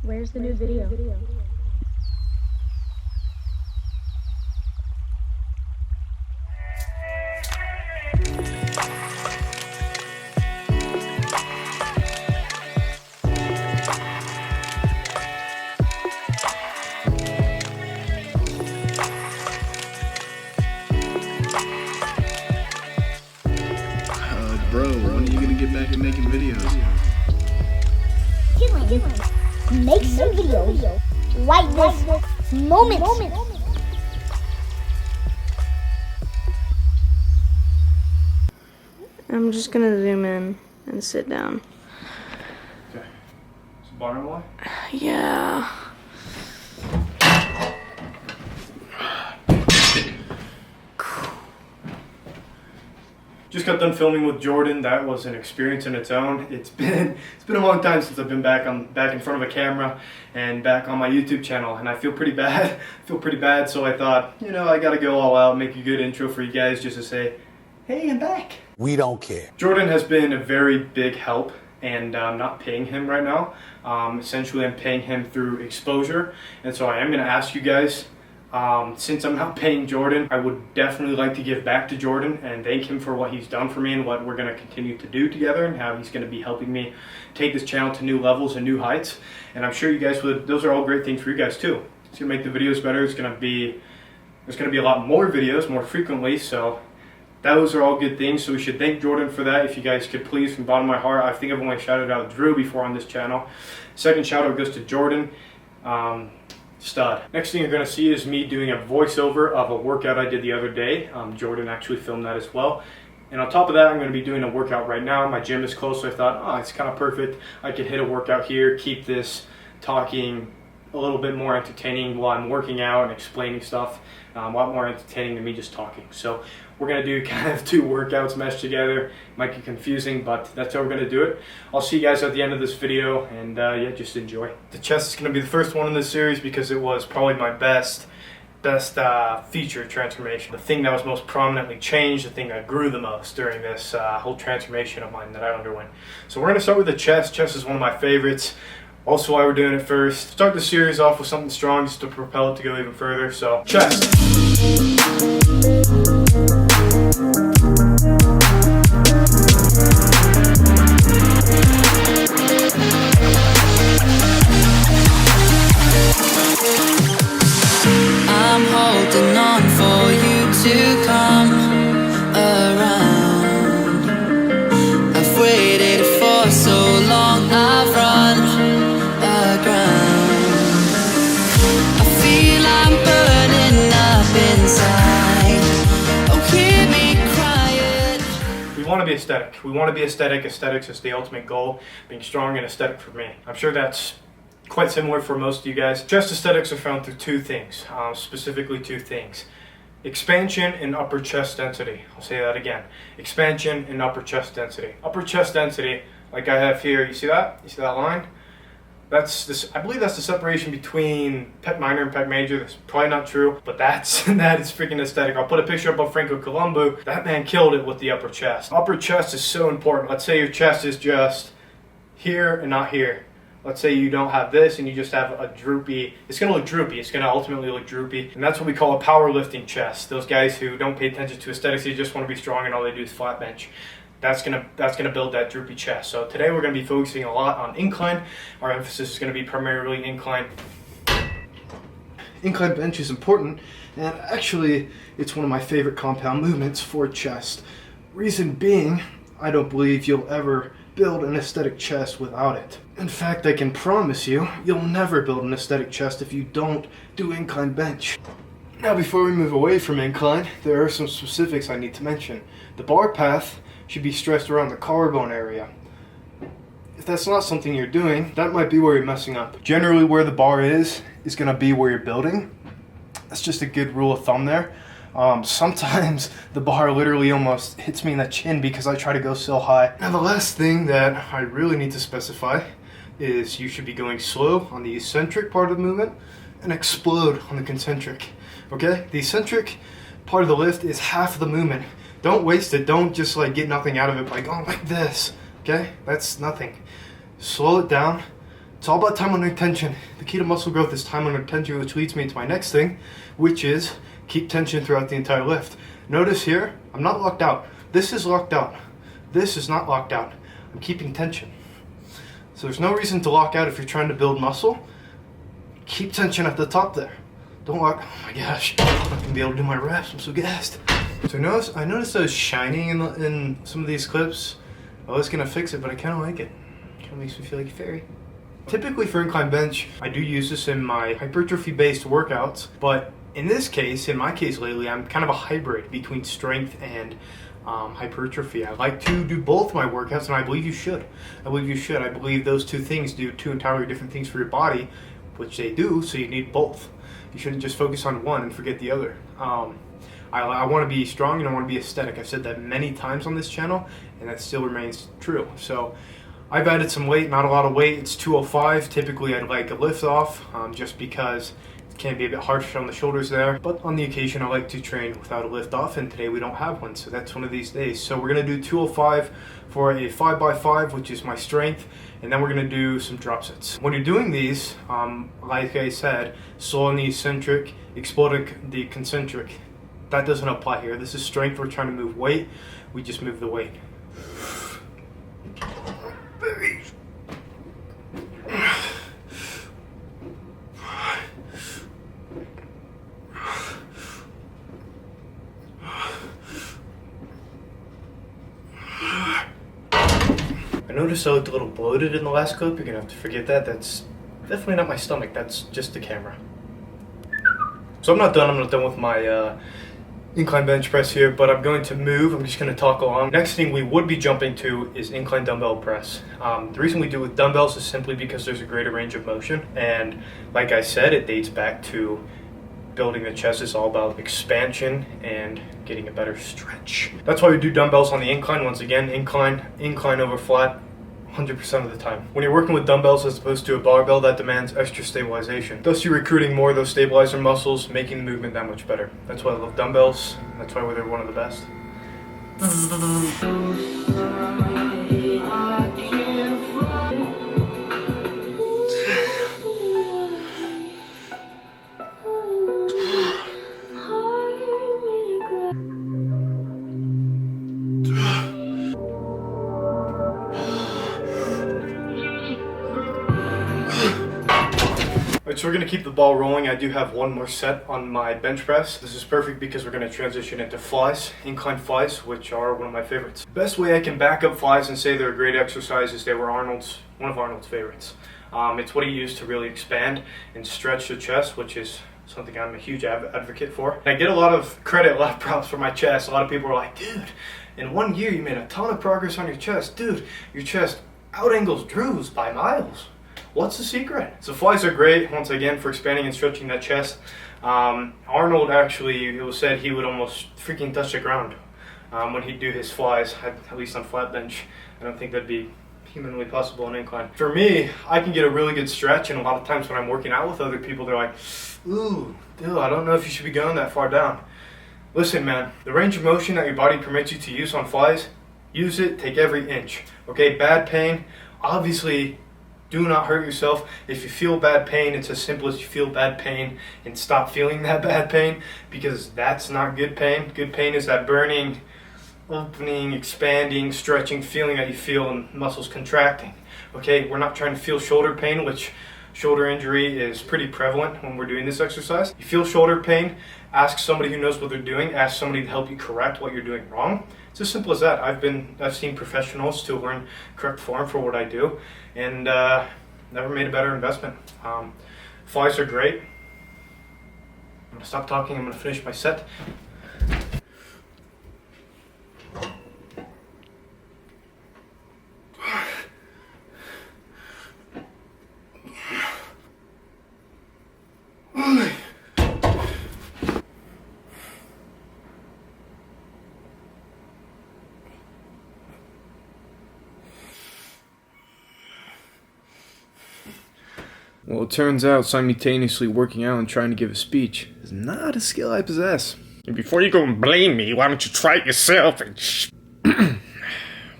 Where's the new video? Bro, when are you gonna get back to making videos? Make some videos like this moment. I'm just gonna zoom in and sit down. Okay. So bar and why? Yeah. Just got done filming with Jordan. That was an experience in its own. It's been a long time since I've been back in front of a camera and back on my YouTube channel, and I feel pretty bad. So I thought, you know, I gotta go all out, make a good intro for you guys just to say, hey, I'm back. We don't care. Jordan has been a very big help, and I'm not paying him right now. Essentially, I'm paying him through exposure, and so I am gonna ask you guys, since I'm not paying Jordan, I would definitely like to give back to Jordan and thank him for what he's done for me and what we're going to continue to do together, and how he's going to be helping me take this channel to new levels and new heights. And I'm sure you guys would, those are all great things for you guys too. It's going to make the videos better. There's going to be a lot more videos more frequently, so those are all good things. So we should thank Jordan for that. If you guys could please, from the bottom of my heart, I think I've only shouted out Drew before on this channel. Second shout out goes to Jordan. Stud. Next thing you're going to see is me doing a voiceover of a workout I did the other day. Jordan actually filmed that as well. And on top of that, I'm going to be doing a workout right now. My gym is close, so I thought, oh, it's kind of perfect. I could hit a workout here, keep this talking a little bit more entertaining while I'm working out and explaining stuff. A lot more entertaining than me just talking. So we're going to do kind of two workouts meshed together. Might be confusing, but that's how we're going to do it. I'll see you guys at the end of this video, and yeah, just enjoy. The chest is going to be the first one in this series because it was probably my best feature transformation. The thing that was most prominently changed, the thing that grew the most during this whole transformation of mine that I underwent. So we're going to start with the chest. Chest is one of my favorites. Also why we're doing it first. Start the series off with something strong just to propel it to go even further. So, chest. I'm holding on for you to come around. I've waited for so long, I've run aground. I feel I'm burning up inside. Oh, hear me crying. We want to be aesthetic. We want to be aesthetic. Aesthetics is the ultimate goal. Being strong and aesthetic for me. I'm sure that's quite similar for most of you guys. Chest aesthetics are found through two things, specifically two things. Expansion and upper chest density. I'll say that again. Expansion and upper chest density. Upper chest density, like I have here, you see that? You see that line? I believe that's the separation between pec minor and pec major. That's probably not true, but that is freaking aesthetic. I'll put a picture up of Franco Columbu. That man killed it with the upper chest. Upper chest is so important. Let's say your chest is just here and not here. Let's say you don't have this and you just have a droopy, it's going to look droopy. It's going to ultimately look droopy. And that's what we call a powerlifting chest. Those guys who don't pay attention to aesthetics, they just want to be strong and all they do is flat bench. That's gonna build that droopy chest. So today we're going to be focusing a lot on incline. Our emphasis is going to be primarily incline. Incline bench is important, and actually it's one of my favorite compound movements for chest. Reason being, I don't believe you'll ever build an aesthetic chest without it. In fact, I can promise you, you'll never build an aesthetic chest if you don't do incline bench. Now before we move away from incline, there are some specifics I need to mention. The bar path should be stressed around the collarbone area. If that's not something you're doing, that might be where you're messing up. Generally where the bar is going to be where you're building. That's just a good rule of thumb there. Sometimes the bar literally almost hits me in the chin because I try to go so high. Now the last thing that I really need to specify is you should be going slow on the eccentric part of the movement and explode on the concentric. Okay? The eccentric part of the lift is half of the movement. Don't waste it. Don't just like get nothing out of it by going like this. Okay? That's nothing. Slow it down It's all about time under tension. The key to muscle growth is time under tension, which leads me to my next thing, which is keep tension throughout the entire lift. Notice here, I'm not locked out. This is locked out. This is not locked out. I'm keeping tension. So there's no reason to lock out if you're trying to build muscle. Keep tension at the top there. Don't lock. Oh my gosh, I'm not gonna be able to do my reps. I'm so gassed. So I noticed those shining in some of these clips. I was gonna fix it, but I kind of like it. Kind of makes me feel like a fairy. Typically for incline bench, I do use this in my hypertrophy-based workouts, but in this case, in my case lately, I'm kind of a hybrid between strength and hypertrophy. I like to do both my workouts, and I believe you should. I believe those two things do two entirely different things for your body, which they do, so you need both. You shouldn't just focus on one and forget the other. I want to be strong and I want to be aesthetic. I've said that many times on this channel, and that still remains true. So I've added some weight, not a lot of weight. It's 205. Typically I'd like a lift off just because it can be a bit harsh on the shoulders there. But on the occasion I like to train without a lift off, and today we don't have one. So that's one of these days. So we're going to do 205 for a 5x5, which is my strength. And then we're going to do some drop sets. When you're doing these, like I said, slow on the eccentric, explode the concentric. That doesn't apply here. This is strength. We're trying to move weight. We just move the weight. I noticed I looked a little bloated in the last clip. You're gonna have to forget that. That's definitely not my stomach. That's just the camera. So I'm not done with my incline bench press here, but I'm going to move. I'm just going to talk along. Next thing we would be jumping to is incline dumbbell press. The reason we do it with dumbbells is simply because there's a greater range of motion, and like I said, it dates back to building the chest. Is all about expansion and getting a better stretch. That's why we do dumbbells on the incline. Once again, incline over flat 100% of the time. When you're working with dumbbells as opposed to a barbell, that demands extra stabilization. Thus you're recruiting more of those stabilizer muscles, making the movement that much better. That's why I love dumbbells. That's why they're one of the best. So we're going to keep the ball rolling. I do have one more set on my bench press. This is perfect because we're going to transition into flies, incline flies, which are one of my favorites. Best way I can back up flies and say they're a great exercise is they were one of Arnold's favorites. It's what he used to really expand and stretch the chest, which is something I'm a huge advocate for. And I get a lot of credit, a lot of props for my chest. A lot of people are like, dude, in 1 year you made a ton of progress on your chest. Dude, your chest out-angles Drew's by miles. What's the secret? So flies are great, once again, for expanding and stretching that chest. Arnold actually, it was said he would almost freaking touch the ground when he'd do his flies, at least on flat bench. I don't think that'd be humanly possible on incline. For me, I can get a really good stretch, and a lot of times when I'm working out with other people, they're like, ooh, dude, I don't know if you should be going that far down. Listen, man, the range of motion that your body permits you to use on flies, use it, take every inch. Okay, bad pain, obviously, do not hurt yourself. If you feel bad pain, it's as simple as you feel bad pain and stop feeling that bad pain, because that's not good pain. Good pain is that burning, opening, expanding, stretching feeling that you feel in muscles contracting. Okay, we're not trying to feel shoulder pain, which shoulder injury is pretty prevalent when we're doing this exercise. You feel shoulder pain, ask somebody who knows what they're doing, ask somebody to help you correct what you're doing wrong. It's as simple as that. I've seen professionals to learn correct form for what I do, and never made a better investment. Flies are great. I'm gonna stop talking, I'm gonna finish my set. Well, it turns out simultaneously working out and trying to give a speech is not a skill I possess. And before you go and blame me, why don't you try it yourself and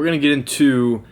We're going to get into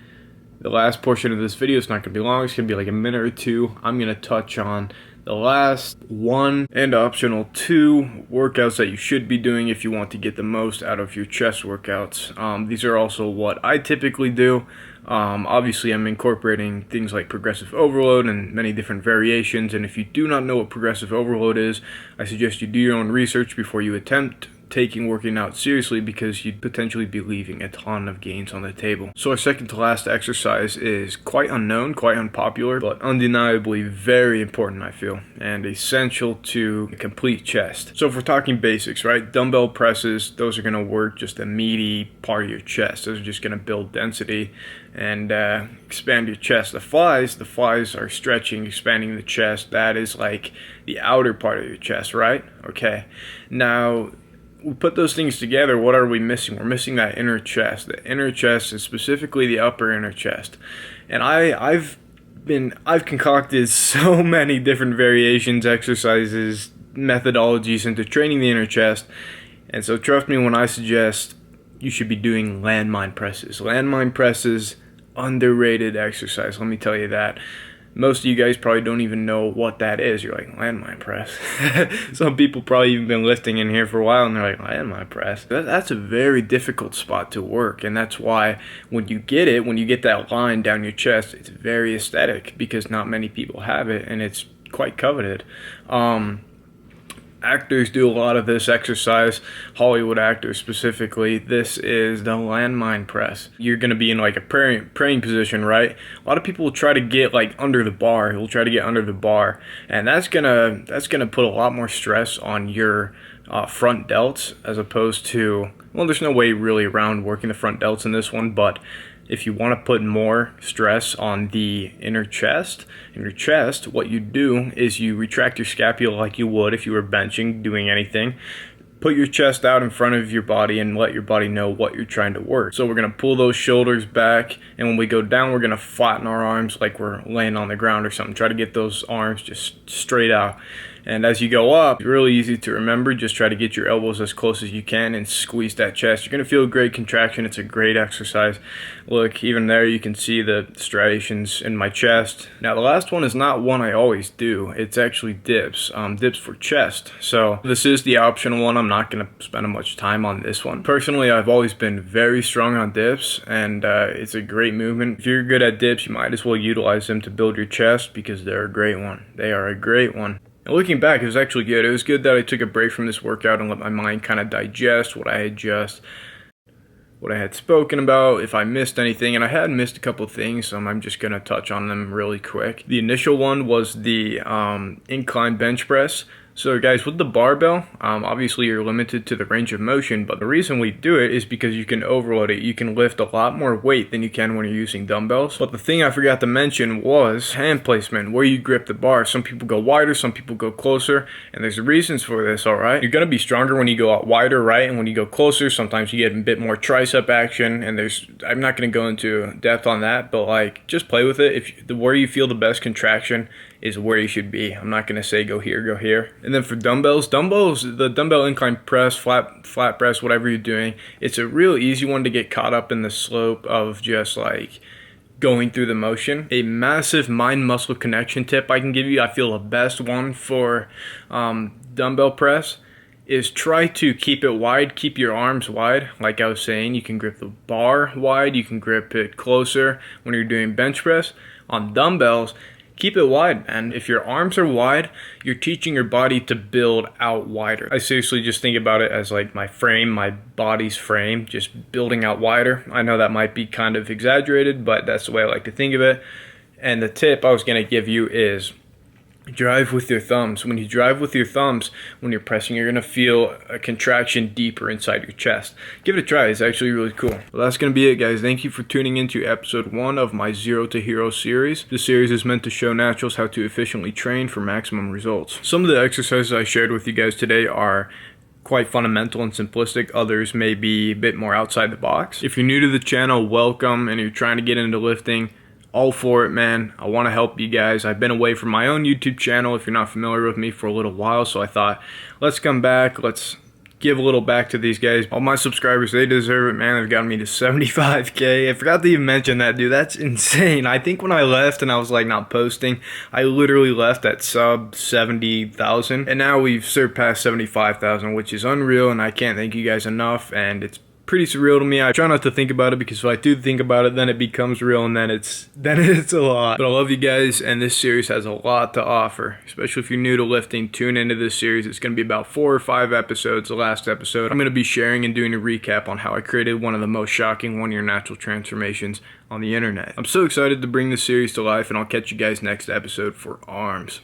the last portion of this video is not going to be long. It's going to be like a minute or two. I'm going to touch on the last one and optional 2 workouts that you should be doing if you want to get the most out of your chest workouts. These are also what I typically do. Obviously, I'm incorporating things like progressive overload and many different variations. And if you do not know what progressive overload is, I suggest you do your own research before you attempt taking working out seriously, because you'd potentially be leaving a ton of gains on the table. So our second to last exercise is quite unknown, quite unpopular, but undeniably very important, I feel, and essential to a complete chest. So if we're talking basics, right? Dumbbell presses, those are going to work just a meaty part of your chest. Those are just going to build density and expand your chest. The flies are stretching, expanding the chest. That is like the outer part of your chest, right? Okay. Now, we put those things together, what are we missing? We're missing that inner chest. The inner chest is specifically the upper inner chest. And I've concocted so many different variations, exercises, methodologies into training the inner chest. And so trust me when I suggest you should be doing landmine presses. Landmine presses, underrated exercise, let me tell you that. Most of you guys probably don't even know what that is. You're like, landmine press. Some people probably even been lifting in here for a while and they're like, landmine press. That's a very difficult spot to work, and that's why when you get that line down your chest, it's very aesthetic because not many people have it and it's quite coveted. Actors do a lot of this exercise, Hollywood actors specifically. This is the landmine press. You're going to be in like a praying position, right? A lot of people will try to get like under the bar. You'll try to get under the bar, and that's gonna put a lot more stress on your front delts as opposed to, well, there's no way really around working the front delts in this one, but if you want to put more stress on the inner chest, what you do is you retract your scapula like you would if you were benching, doing anything. Put your chest out in front of your body and let your body know what you're trying to work. So we're going to pull those shoulders back, and when we go down, we're going to flatten our arms like we're laying on the ground or something. Try to get those arms just straight out. And as you go up, it's really easy to remember. Just try to get your elbows as close as you can and squeeze that chest. You're going to feel a great contraction. It's a great exercise. Look, even there you can see the striations in my chest. Now the last one is not one I always do. It's actually dips. Dips for chest. So this is the optional one. I'm not going to spend much time on this one. Personally, I've always been very strong on dips, and it's a great movement. If you're good at dips, you might as well utilize them to build your chest because they're a great one. They are a great one. And looking back, it was actually good. It was good that I took a break from this workout and let my mind kind of digest what I had spoken about, if I missed anything, and I had missed a couple things, so I'm just going to touch on them really quick. The initial one was the incline bench press. So guys, with the barbell, obviously you're limited to the range of motion, but the reason we do it is because you can overload it. You can lift a lot more weight than you can when you're using dumbbells. But the thing I forgot to mention was hand placement, where you grip the bar. Some people go wider, some people go closer, and there's reasons for this, alright? You're going to be stronger when you go out wider, right? And when you go closer, sometimes you get a bit more tricep action, and I'm not going to go into depth on that, but like, just play with it. Where you feel the best contraction is where you should be. I'm not going to say go here, go here. And then for dumbbells, the dumbbell incline press, flat press, whatever you're doing, it's a real easy one to get caught up in the slope of just like going through the motion. A massive mind-muscle connection tip I can give you, I feel the best one for dumbbell press, is try to keep it wide, keep your arms wide. Like I was saying, you can grip the bar wide, you can grip it closer when you're doing bench press. On dumbbells, keep it wide, man. If your arms are wide, you're teaching your body to build out wider. I seriously just think about it as like my frame, my body's frame, just building out wider. I know that might be kind of exaggerated, but that's the way I like to think of it. And the tip I was going to give you is drive with your thumbs. When you drive with your thumbs, when you're pressing, you're going to feel a contraction deeper inside your chest. Give it a try. It's actually really cool. Well, that's going to be it, guys. Thank you for tuning into episode 1 of my Zero to Hero series. This series is meant to show naturals how to efficiently train for maximum results. Some of the exercises I shared with you guys today are quite fundamental and simplistic. Others may be a bit more outside the box. If you're new to the channel, welcome, and you're trying to get into lifting, all for it, man. I want to help you guys. I've been away from my own YouTube channel, if you're not familiar with me, for a little while, so I thought, let's come back, let's give a little back to these guys. All my subscribers, they deserve it, man. They've gotten me to 75K. I forgot to even mention that, dude. That's insane. I think when I left and I was like not posting, I literally left at sub 70,000, and now we've surpassed 75,000, which is unreal, and I can't thank you guys enough, and it's pretty surreal to me. I try not to think about it, because if I do think about it, then it becomes real, and then it's a lot. But I love you guys, and this series has a lot to offer, especially if you're new to lifting. Tune into this series. It's going to be about 4 or 5 episodes. The last episode, I'm going to be sharing and doing a recap on how I created one of the most shocking one-year natural transformations on the internet. I'm so excited to bring this series to life, and I'll catch you guys next episode for arms.